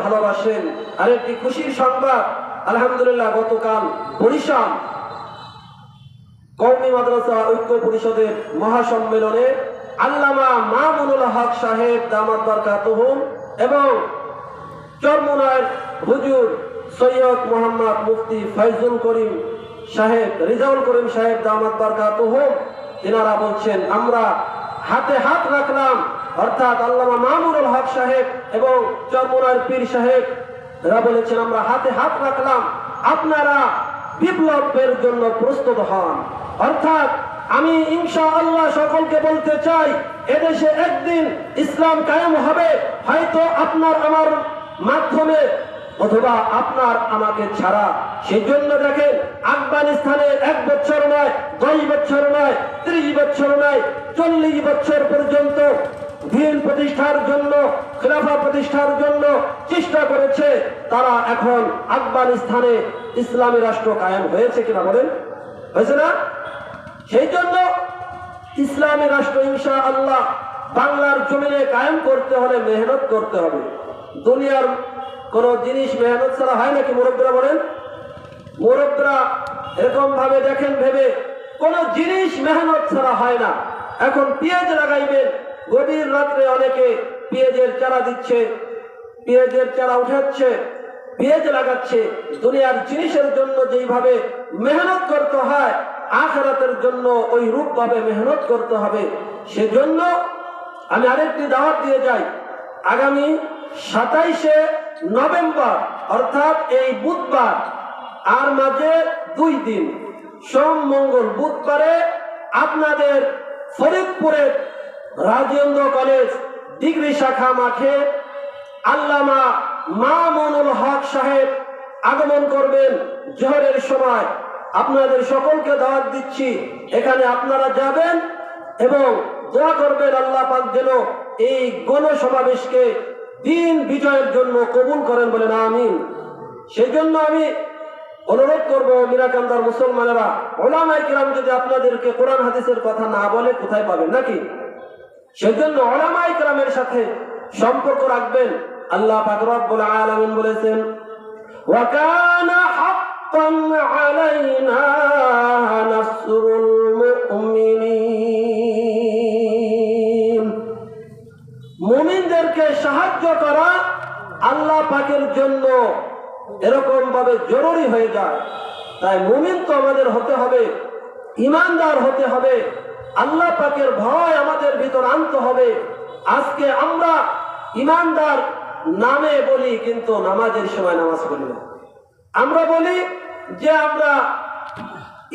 ভালোবাসেন। আরেকটি খুশির সংবাদ, আলহামদুলিল্লাহ গতকাল বরিশাল কওমি মাদ্রাসা ঐক্য পরিষদের মহাসম্মেলনে আল্লামা মামুনুল হক সাহেব দামাত বারকাতুহুম এবং চরমোনাইর হুজুর সৈয়দ মোহাম্মদ মুফতি ফয়জুল করিম সাহেব, রিজাউল করিম সাহেব দামাত বারকাতুহুম, তিনারা বলছেন আমরা হাতে হাত রাখলাম, অর্থাৎ আল্লামা মামুনুল হক সাহেব এবং চরমোনাইর পীর সাহেব এরা বলেছেন আমরা হাতে হাত রাখলাম, আপনারা বিপ্লবের জন্য প্রস্তুত হন। অর্থাৎ আমি ইনশাআল্লাহ সকলকে বলতে চাই, এদেশে একদিন ইসলাম কায়েম হবে, হয়তো আপনার আমার মাধ্যমে অথবা আপনার আমাকে ছাড়া। সেই জন্য দেখেন আফগানিস্তানে 1 বছর নয়, 10 বছর নয়, 30 বছর নয়, 40 বছর পর্যন্ত দিন প্রতিষ্ঠার জন্য, খেলাফত প্রতিষ্ঠার জন্য চেষ্টা করেছে। তারা এখন আফগানিস্তানে ইসলামী রাষ্ট্র কায়েম হয়েছে কিনা বলেন? হয়েছে না? সেই জন্য ইসলামী রাষ্ট্র ইনশাআল্লাহ বাংলার জমিনে কায়েম করতে হলে মেহনত করতে হবে। দুনিয়ার কোন জিনিস মেহনত ছাড়া হয় নাকি? মুরব্বীরা বলেন। মুরব্বীরা এরকম ভাবে দেখেন, ভেবে কোন জিনিস মেহনত ছাড়া হয় না। এখন পেঁয়াজ লাগাইবেন, গভীর রাত্রে অনেকে পেঁয়াজের চারা দিচ্ছে, পেঁয়াজের চারা উঠাচ্ছে, পেঁয়াজ লাগাচ্ছে। দুনিয়ার জিনিসের জন্য যেইভাবে মেহনত করতে হয়, আখিরাতের জন্য ওই রূপ ভাবে মেহনত করতে হবে। সেজন্য আমি আরেকটি দাওয়াত দিয়ে যাই, আগামী 27শে নভেম্বর অর্থাৎ এই বুধবার, আর মাঝে 2 দিন, সোম মঙ্গল, বুধবারে আপনাদের ফরিদপুরের রাজেন্দ্র কলেজ ডিগ্রি শাখা মাঠে আল্লামা মামুনুল হক সাহেব আগমন করবেন জোহরের সময়। আপনাদের সকলকে দাওয়াত দিচ্ছি, এখানে আপনারা যাবেন এবং দোয়া করবেন আল্লাহ পাক যেন এই গণসমাবেশকে দিন বিজয়ের জন্য কবুল করেন, বলেন আমিন। সেই জন্য আমি অনুরোধ করব, মিরাকান্দার মুসলমানেরা, উলামায়ে কিরাম যদি আপনাদেরকে কোরআন হাদিসের কথা না বলে কোথায় পাবেন নাকি? সেজন্য উলামায়ে কিরামের সাথে সম্পর্ক রাখবেন। আল্লাহ পাক রব্বুল আলামিন বলেছেন, ওয়া কানা হাক্কান আলাইনা নাসরুল মুমিনিন। মুমিনদেরকে সাহায্য করা আল্লাহ পাকের জন্য এরকম ভাবে জরুরি হয়ে যায়। তাই মুমিন তো আমাদের হতে হবে, ইমানদার হতে হবে, আল্লাহ পাকের ভয় আমাদের ভিতর আনতে হবে। আজকে আমরা ইমানদার নামে বলি, কিন্তু নামাজের সময় নামাজ পড়ি না। আমরা বলি যে আমরা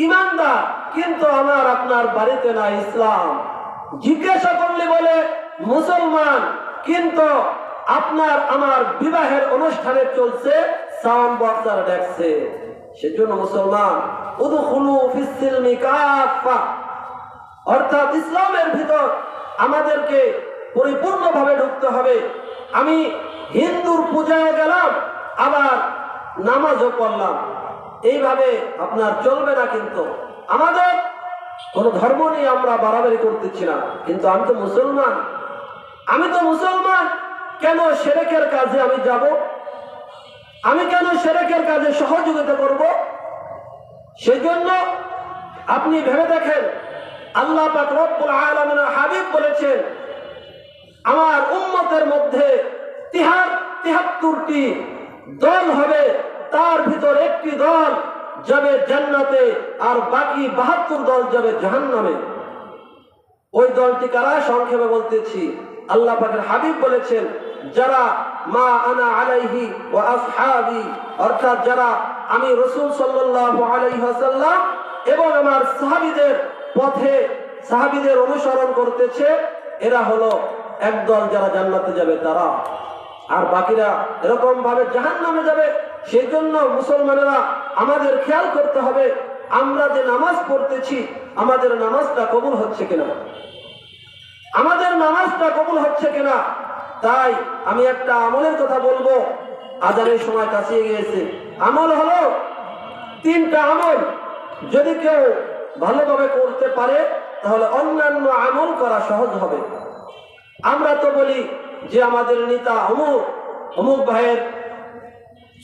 ইমানদার, কিন্তু আমার আপনার বাড়িতে না ইসলাম। জিজ্ঞাসা করলে বলে মুসলমান, কিন্তু আপনার আমার বিবাহের অনুষ্ঠানে চলছে সাউন্ড বক্সার দেখছে। সেজন্য মুসলমান, উদখুলু ফিস সিলমি কাফা, অর্থাৎ ইসলামের ভিতর আমাদেরকে পরিপূর্ণভাবে ঢুকতে হবে। আমি হিন্দুর পূজায় গেলাম, আবার নামাজও পড়লাম, এইভাবে আপনার চলবে না। কিন্তু আমাদের কোন ধর্ম নিয়ে আমরা বাড়াবাড়ি করতেছি না, কিন্তু আমি তো মুসলমান, কেন শিরকের কাজে আমি যাব? আমি কেন শিরকের কাজে সহযোগিতা করব? সেজন্য আপনি ভেবে দেখেন, আল্লাহ পাক রব্বুল আলামিনের হাবিব বলেছেন, আমার উম্মতের মধ্যে 73টি দল হবে, তার ভিতর একটি দল যাবে জান্নাতে আর বাকি 72 দল যাবে জাহান্নামে। ওই দলটি কারা? সংক্ষেপে বলতেছি, আল্লাহ পাকের হাবিব বলেছেন, যারা মা আনা আলাইহি ওয়া আসহাবি, অর্থাৎ যারা আমি রাসূল সাল্লাল্লাহু আলাইহি ওয়াসাল্লাম এবং আমার সাহাবীদের পথে, সাহাবীদের অনুসরণ করতেছে, এরা হলো একদল যারা জান্নাতে যাবে তারা, আর বাকিরা এরকম ভাবে জাহান্নামে যাবে। সেই জন্য মুসলমানেরা আমাদের খেয়াল করতে হবে, আমরা যে নামাজ পড়তেছি আমাদের নামাজটা কবুল হচ্ছে কিনা, আমাদের নামাজটা কবুল হচ্ছে কিনা। তাই আমি একটা আমলের কথা বলবো, আজানের সময় কাছে গিয়েছে। আমল হলো 3টা আমল, যদি কেউ ভালোভাবে করতে পারে তাহলে অন্যান্য আমল করা সহজ হবে। আমরা তো বলি যে আমাদের নেতা অমুক, অমুক ভাইয়ের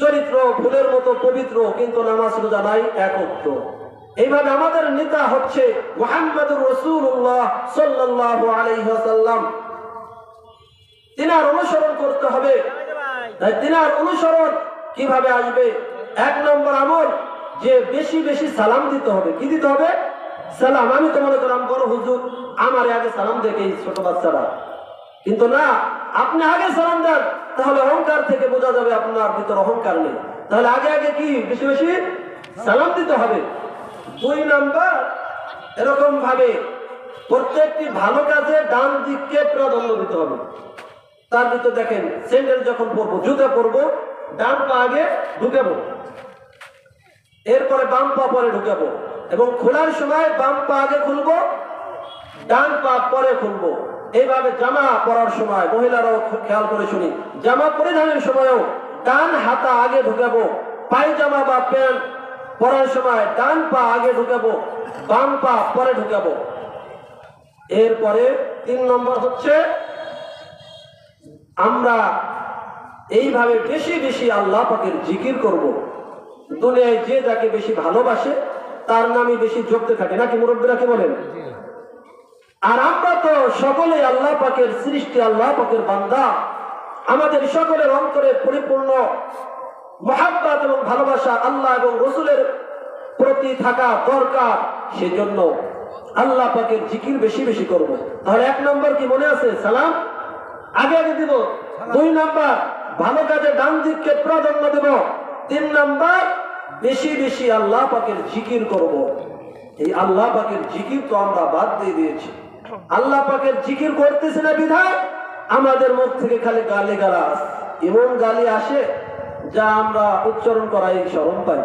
চরিত্র ফুলের মতো পবিত্র, কিন্তু নামাজ রোজা নাই একত্র। এইভাবে আমাদের নেতা হচ্ছে মুহাম্মদুর রাসূলুল্লাহ সাল্লাল্লাহু আলাইহি ওয়াসাল্লাম। তিনার অনুসরণ করতে হবে। তাই তিনার অনুসরণ কিভাবে আসবে? এক নম্বর আমল, যে বেশি বেশি সালাম দিতে হবে। কি দিতে হবে? সালাম। আমি তো মনে করলাম বড় হুজুর, আমার আগে সালাম দেখে ছোট বাচ্চারা, কিন্তু না, আপনি আগে সালাম দেন, তাহলে অহংকার থেকে বোঝা যাবে আপনার ভিতর অহংকার নেই। তাহলে আগে আগে কি বেশি বেশি সালাম দিতে হবে। দুই নাম্বার, এরকম ভাবে প্রত্যেকটি ভালো কাজে ডান দিককে প্রাধান্য দিতে হবে। তার ভিতর দেখেন, স্যান্ডেল যখন পরবো, জুতা পরবো, ডান পা আগে ঢুকাবো, এরপরে বাম পা পরে ঢুকাবো, এবং খোলার সময় বাম পা আগে খুলবো, ডান পা পরে খুলবো। এইভাবে জামা পরার সময় মহিলারাও খেয়াল করে শুনি, জামা পরিধানের সময়ও ডান হাতা আগে ঢুকাবো, পায়জামা বা প্যান্ট পরার সময় ডান পা আগে ঢুকাবো, বাম পা পরে ঢুকাবো। এরপরে 3 নম্বর হচ্ছে, আমরা এইভাবে বেশি বেশি আল্লাহ পাকের জিকির করব। দুনিয়ায় যে যাকে বেশি ভালোবাসে তার নামই বেশি জপতে থাকে, নাকি মুরব্বীরা কি বলেন? আর আমরা তো সকলে আল্লাহ পাকের সৃষ্টি, আল্লাহ পাকের বান্দা। আমাদের সকলের অন্তরে পরিপূর্ণ মহাব্বত এবং ভালোবাসা আল্লাহ এবং রসুলের প্রতি থাকা দরকার। সেজন্য আল্লাহ পাকের জিকির বেশি বেশি করব। তাহলে 1 নম্বর কি মনে আছে? সালাম আগে আগে দিব। 2 নম্বর, ভালো কাজে ডান দিককে প্রাধান্য দেব। 3 নম্বর, বেশি বেশি আল্লাহ পাকের জিকির করব। এই আল্লাহ পাকের জিকির তো আমরা বাদ দিয়ে দিয়েছি। আল্লাহ পাকের জিকির করতেছে না বিধায় আমাদের মুখ থেকে খালি গালি গালাজ, এমন গালি আসে যা আমরা উচ্চারণ করাই শরম পাই।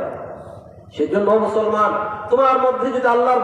সেজন্য মুসলমান, তোমার মধ্যে যদি আল্লাহর